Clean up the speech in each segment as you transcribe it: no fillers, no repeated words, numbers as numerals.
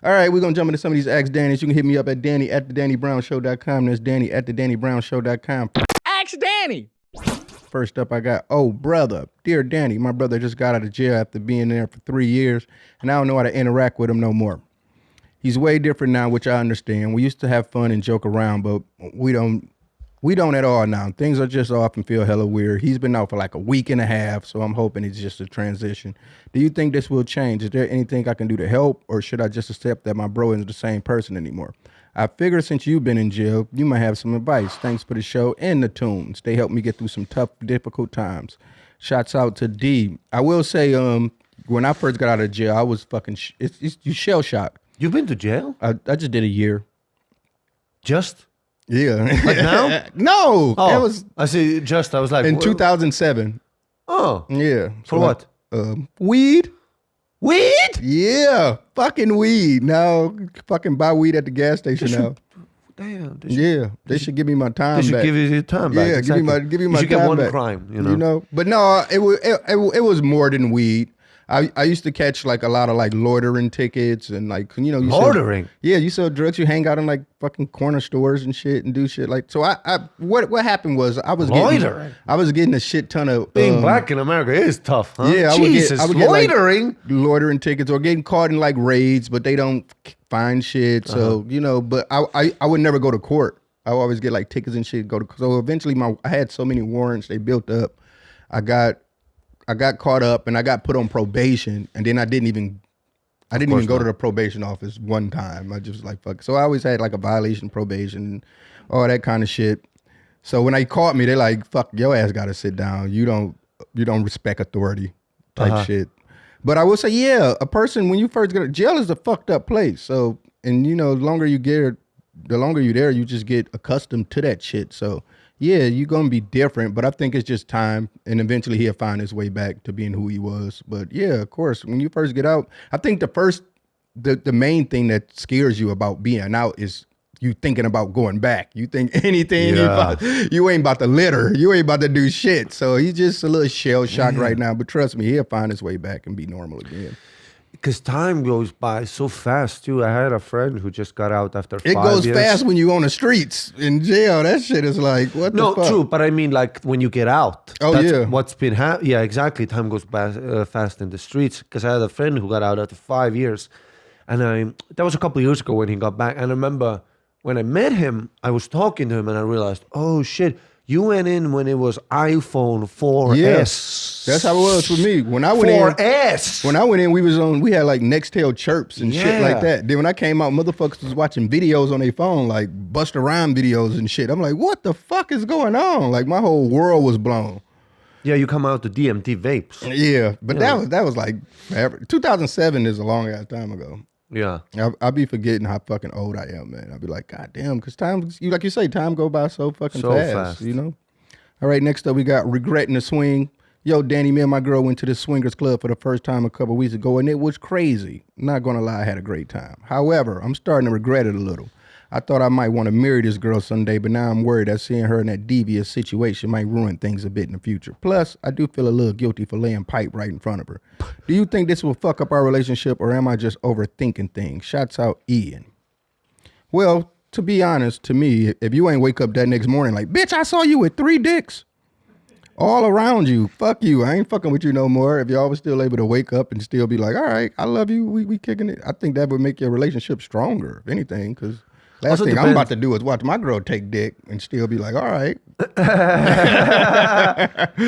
All right, we're going to jump into some of these Ask Danny's. You can hit me up at Danny at the DannyBrownShow.com. That's Danny at the DannyBrownShow.com. Ask Danny. First up, I got, brother. Dear Danny, my brother just got out of jail after being there for 3 years, and I don't know how to interact with him no more. He's way different now, which I understand. We used to have fun and joke around, but we don't at all now. Things are just off and feel hella weird. He's been out for like a week and a half, so I'm hoping it's just a transition. Do you think this will change? Is there anything I can do to help, or should I just accept that my bro isn't the same person anymore? I figure since you've been in jail, you might have some advice. Thanks for the show and the tunes. They helped me get through some tough, difficult times. Shouts out to D. I will say, when I first got out of jail, I was fucking, you shell shocked. You've been to jail? I just did a year. Just? Yeah. Like now? No. Oh, It was I see. Just I was like in 2007. Oh, Yeah. for what? Weed. Weed? Yeah. Fucking weed. Now, fucking buy weed at the gas station now. Damn. They should give me my time They should back. give you your time back. Yeah, exactly. give me my You should time get one back. crime, you know. But no, it was more than weed. I used to catch like a lot of like loitering tickets and like you Loitering? You sell drugs. You hang out in like fucking corner stores and shit and do shit like. So what happened was I was getting a shit ton of Being black in America is tough, huh? Yeah, Jesus, I would get loitering. like, loitering tickets or getting caught in like raids, but they don't find shit. So but I would never go to court. I would always get like tickets and shit. So eventually I had so many warrants they built up. I got caught up and I got put on probation, and then I didn't even go to the probation office one time. I just like fuck. So I always had like a violation probation, all that kind of shit. So when they caught me, they're like, "Fuck, your ass got to sit down. You don't respect authority," type shit. But I will say, yeah, a person when you first get jail is a fucked up place. So and the longer you're there, you just get accustomed to that shit. So. Yeah, you're going to be different, but I think it's just time, and eventually he'll find his way back to being who he was. But yeah, of course, when you first get out, I think the main thing that scares you about being out is you thinking about going back. You think anything, you ain't about to litter, you ain't about to do shit. So he's just a little shell shocked right now, but trust me, he'll find his way back and be normal again. Because time goes by so fast, too. I had a friend who just got out after 5 years. It goes fast when you on the streets. In jail, that shit is like, what the fuck? No, true, but I mean like when you get out. Oh, that's yeah. what's been yeah, exactly. Time goes by, fast in the streets. Because I had a friend who got out after 5 years. And that was a couple of years ago when he got back. And I remember when I met him, I was talking to him and I realized, oh, shit. You went in when it was iPhone 4S. Yes, that's how it was for me. When I went 4S. When I went in, we had like Nextel chirps and shit like that. Then when I came out, motherfuckers was watching videos on their phone, like Busta Rhymes videos and shit. I'm like, what the fuck is going on? Like my whole world was blown. Yeah, you come out to DMT vapes. Yeah, but that was like forever. 2007 is a long ass time ago. Yeah. I'll be forgetting how fucking old I am, man. I'll be like, God damn, because time, like you say, time go by so fucking fast, All right, next up we got Regretting the Swing. Yo, Danny, me and my girl went to the swingers club for the first time a couple weeks ago, and it was crazy. Not gonna lie, I had a great time. However, I'm starting to regret it a little. I thought I might want to marry this girl someday, but now I'm worried that seeing her in that devious situation might ruin things a bit in the future. Plus, I do feel a little guilty for laying pipe right in front of her. Do you think this will fuck up our relationship, or am I just overthinking things? Shouts out, Ian. Well, to be honest, to me, if you ain't wake up that next morning like, bitch, I saw you with 3 dicks all around you, fuck you. I ain't fucking with you no more. If y'all was still able to wake up and still be like, all right, I love you, we kicking it. I think that would make your relationship stronger, if anything, because... Last thing I'm about to do is watch my girl take dick and still be like, all right.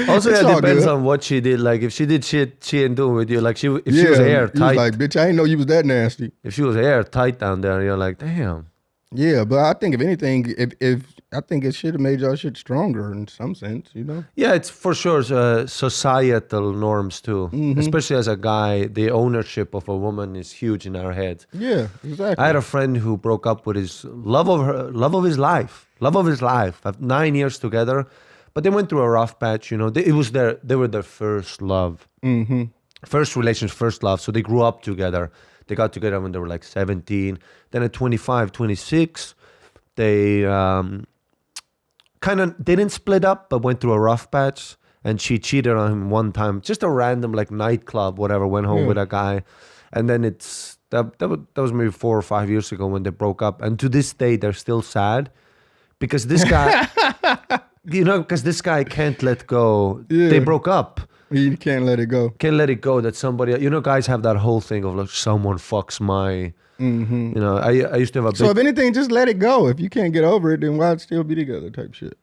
Also, it depends on what she did. Like, if she did shit she ain't doing with you, like, if she was airtight. Like, bitch, I didn't know you was that nasty. If she was airtight down there, you're like, damn. Yeah, but I think if anything, if I think it should have made y'all shit stronger in some sense, Yeah, it's for sure societal norms too. Mm-hmm. Especially as a guy, the ownership of a woman is huge in our heads. Yeah, exactly. I had a friend who broke up with his love of his life. 9 years together, but they went through a rough patch. They were their first love, first relationship, first love. So they grew up together. They got together when they were like 17. Then at 25, 26, they they didn't split up, but went through a rough patch. And she cheated on him one time, just a random like nightclub, whatever, went home with a guy. And then that was maybe 4 or 5 years ago when they broke up, and to this day they're still sad because this guy, because this guy can't let go. Yeah. They broke up. You can't let it go. Can't let it go that somebody, guys have that whole thing of like someone fucks my. I used to have a big. So if anything, just let it go. If you can't get over it, then why still be together? Type shit.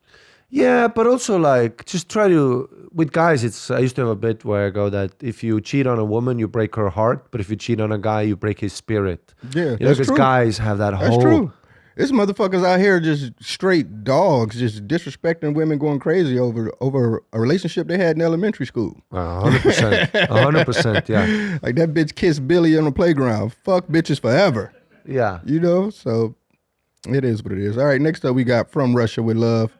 Yeah, but also like just try to with guys. I used to have a bit where I go that if you cheat on a woman, you break her heart, but if you cheat on a guy, you break his spirit. Yeah, that's true. Because guys have that whole. That's true. This motherfuckers out here just straight dogs, just disrespecting women, going crazy over a relationship they had in elementary school. 100%, 100%, yeah. Like that bitch kissed Billy on the playground. Fuck bitches forever. Yeah. So it is what it is. All right, next up we got From Russia with Love.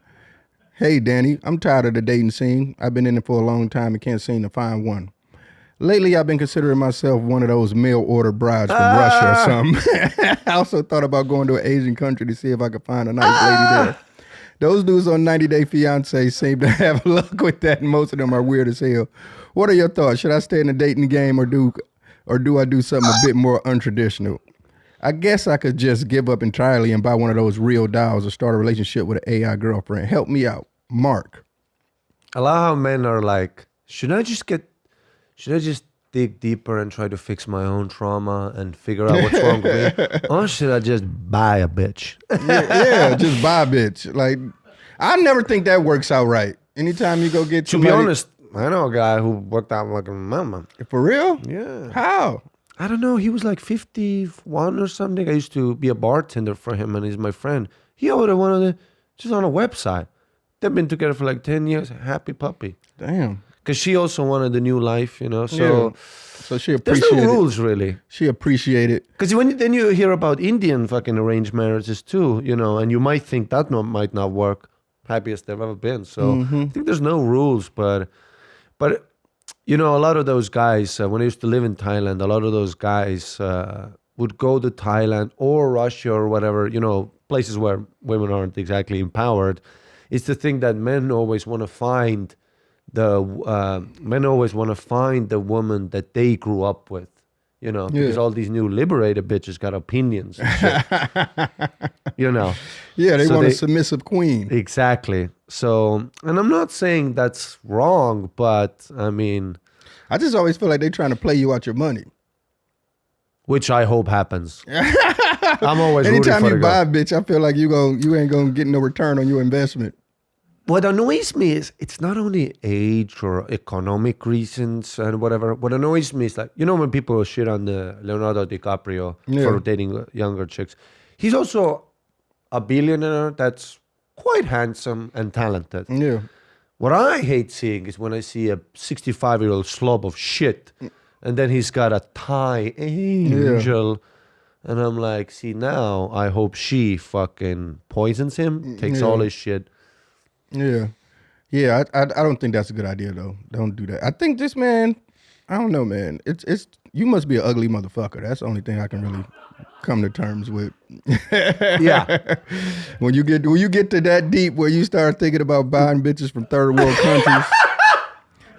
Hey, Danny, I'm tired of the dating scene. I've been in it for a long time and can't seem to find one. Lately, I've been considering myself one of those mail order brides from Russia or something. I also thought about going to an Asian country to see if I could find a nice lady there. Those dudes on 90 Day Fiancé seem to have luck with that, and most of them are weird as hell. What are your thoughts? Should I stay in the dating game or do I do something a bit more untraditional? I guess I could just give up entirely and buy one of those real dolls or start a relationship with an AI girlfriend. Help me out. Mark. I love how men are like, should I just dig deeper and try to fix my own trauma and figure out what's wrong with me? Or should I just buy a bitch? yeah, just buy a bitch. Like, I never think that works out right. Anytime you go get somebody, to be honest, I know a guy who worked out like a mama. For real? Yeah. How? I don't know. He was like 51 or something. I used to be a bartender for him, and he's my friend. He ordered one of the just on a website. They've been together for like 10 years. Happy puppy. Damn. Because she also wanted the new life, So, yeah. So she appreciated. There's no rules really. She appreciated. Because then you hear about Indian fucking arranged marriages too, and you might think that might not work. Happiest they've ever been. So I think there's no rules, but a lot of those guys when I used to live in Thailand, a lot of those guys would go to Thailand or Russia or whatever, places where women aren't exactly empowered. It's the thing that men always want to find. Men always want to find the woman that they grew up with, because all these new liberated bitches got opinions and shit, Yeah, they want a submissive queen. Exactly. So, and I'm not saying that's wrong, but I mean, I just always feel like they're trying to play you out your money. Which I hope happens. I'm always anytime rooting for you buy a bitch, I feel like you ain't gonna get no return on your investment. What annoys me is it's not only age or economic reasons and whatever. What annoys me is like, when people shit on the Leonardo DiCaprio for dating younger chicks. He's also a billionaire that's quite handsome and talented. Yeah. What I hate seeing is when I see a 65-year-old slob of shit and then he's got a Thai angel. And I'm like, see, now I hope she fucking poisons him, takes all his shit. Yeah. Yeah, I don't think that's a good idea though. Don't do that. I think this man, I don't know, man. It's you must be an ugly motherfucker. That's the only thing I can really come to terms with. Yeah. When you get to that deep where you start thinking about buying bitches from third world countries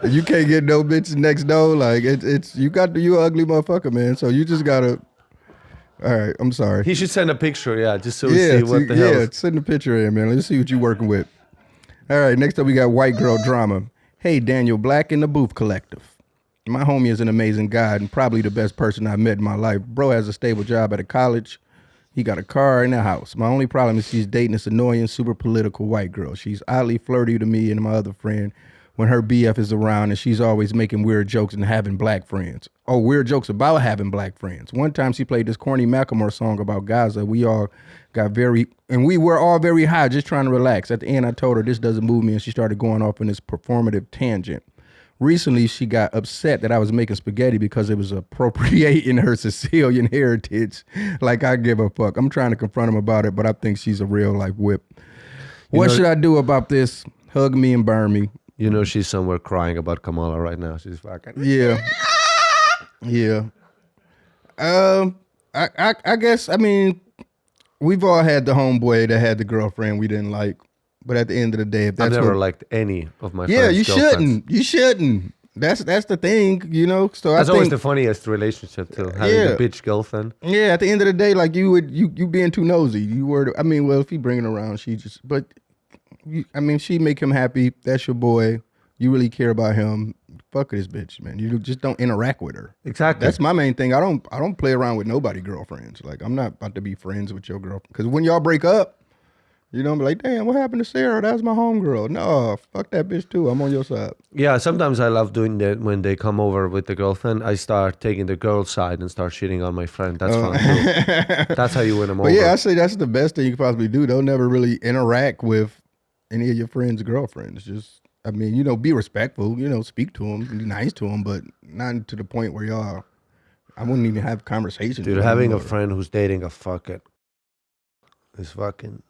and you can't get no bitches next door, like you an ugly motherfucker, man. So you just gotta. All right, I'm sorry. He should send a picture, just so we see what the hell. Yeah, send a picture in, man. Let's see what you're working with. All right, next up we got White Girl Drama. Hey, Daniel Black in the Booth Collective. My homie is an amazing guy and probably the best person I've met in my life. Bro has a stable job at a college. He got a car and a house. My only problem is he's dating this annoying, super political white girl. She's oddly flirty to me and my other friend when her BF is around, and she's always making weird jokes and having black friends. Oh, weird jokes about having black friends. One time she played this corny Macklemore song about Gaza. We were all very high, just trying to relax. At the end, I told her this doesn't move me, and she started going off on this performative tangent. Recently, she got upset that I was making spaghetti because it was appropriating her Sicilian heritage. Like, I give a fuck. I'm trying to confront him about it, but I think she's a real life whip. What should I do about this? Hug me and burn me. She's somewhere crying about Kamala right now. She's fucking. Yeah. Yeah. I guess, I mean, we've all had the homeboy that had the girlfriend we didn't like. But at the end of the day, if that's I've never liked any of my friends' girlfriends. You shouldn't. That's the thing, you know. So That's I always think, the funniest relationship too. Having Yeah. a bitch girlfriend. yeah, at the end of the day, like you being too nosy. You were, I mean, well, if he bring it around, but I mean, she make him happy. That's your boy. You really care about him. Fuck this bitch, man. You just don't interact with her. Exactly. That's my main thing. I don't play around with nobody girlfriends. Like I'm not about to be friends with your girlfriend. Because when y'all break up, you know, I'm like, damn, what happened to Sarah? That's my homegirl. No, fuck that bitch too. I'm on your side. Yeah, sometimes I love doing that when they come over with the girlfriend. I start taking the girl's side and start shitting on my friend. That's fun too. That's how you win them over. But yeah, I say that's the best thing you could possibly do. Don't never really interact with any of your friends' girlfriends. Just, I mean, you know, be respectful. You know, speak to them, be nice to them, but not to the point where y'all. I wouldn't even have conversations. Dude, with having them a or- friend who's dating a fucking is fucking,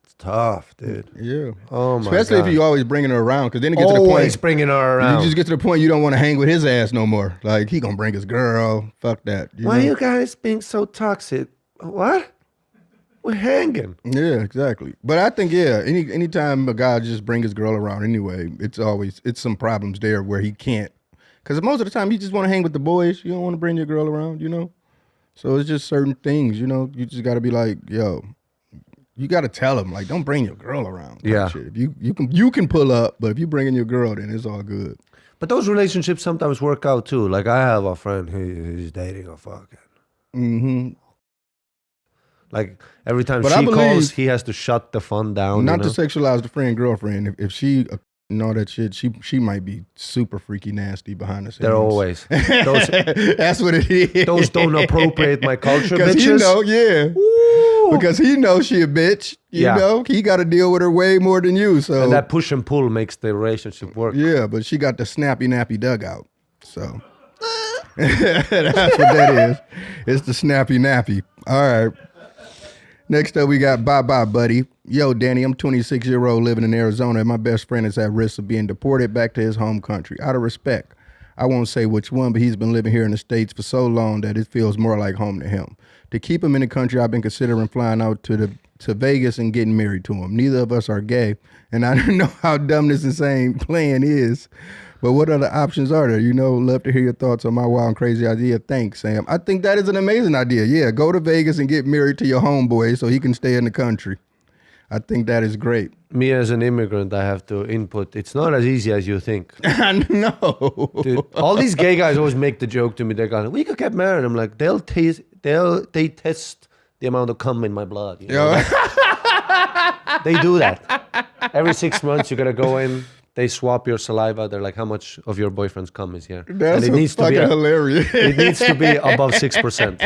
it's tough, dude. Yeah. Oh my Especially God. if you always bringing her around, because then it gets to the Always point. bringing her You around. just get to the point you don't want to hang with his ass no more. Like he gonna bring his girl. Fuck that. Why know? you guys being so toxic? What? We're hanging. Yeah, exactly. But I think anytime a guy just bring his girl around anyway, it's some problems there where he can't. Because most of the time you just want to hang with the boys. You don't want to bring your girl around, you know. So it's just certain things, you know. You just got to be like, yo, you got to tell him like, don't bring your girl around. type Yeah. Shit. If you can pull up, but if you bringing your girl, then it's all good. But those relationships sometimes work out too. Like I have a friend who's dating a fucking. Mm-hmm. Like every time But I she calls, believe- he has to shut the phone down. Not you to know? sexualize the friend girlfriend. If she and all that shit, she might be super freaky nasty behind the scenes. They're always. Those, That's what it is. those don't appropriate my culture, Because bitches. he know, yeah. Woo! Because he knows she a bitch. You Yeah. know, he got to deal with her way more than you. So And that push and pull makes the relationship work. yeah, but she got the snappy nappy dugout. So that's what that is. It's the snappy nappy. All right. Next up, we got Bye Bye Buddy. Yo, Danny, I'm 26-year-old living in Arizona, and my best friend is at risk of being deported back to his home country. Out of respect, I won't say which one, but he's been living here in the States for so long that it feels more like home to him. To keep him in the country, I've been considering flying out to Vegas and getting married to him. Neither of us are gay, and I don't know how dumb this insane plan is. But what other options are there? You know, love to hear your thoughts on my wild and crazy idea. Thanks, Sam. I think that is an amazing idea. Yeah, go to Vegas and get married to your homeboy so he can stay in the country. I think that is great. Me as an immigrant, I have to input. It's not as easy as you think. I know. Dude, all these gay guys always make the joke to me. They're going, "We could get married." I'm like, they test the amount of cum in my blood. You know? They do that. Every 6 months, you gotta go in. They swap your saliva. They're like, "How much of your boyfriend's cum is here?" That's and it needs to fucking be hilarious. it needs to be above 6%.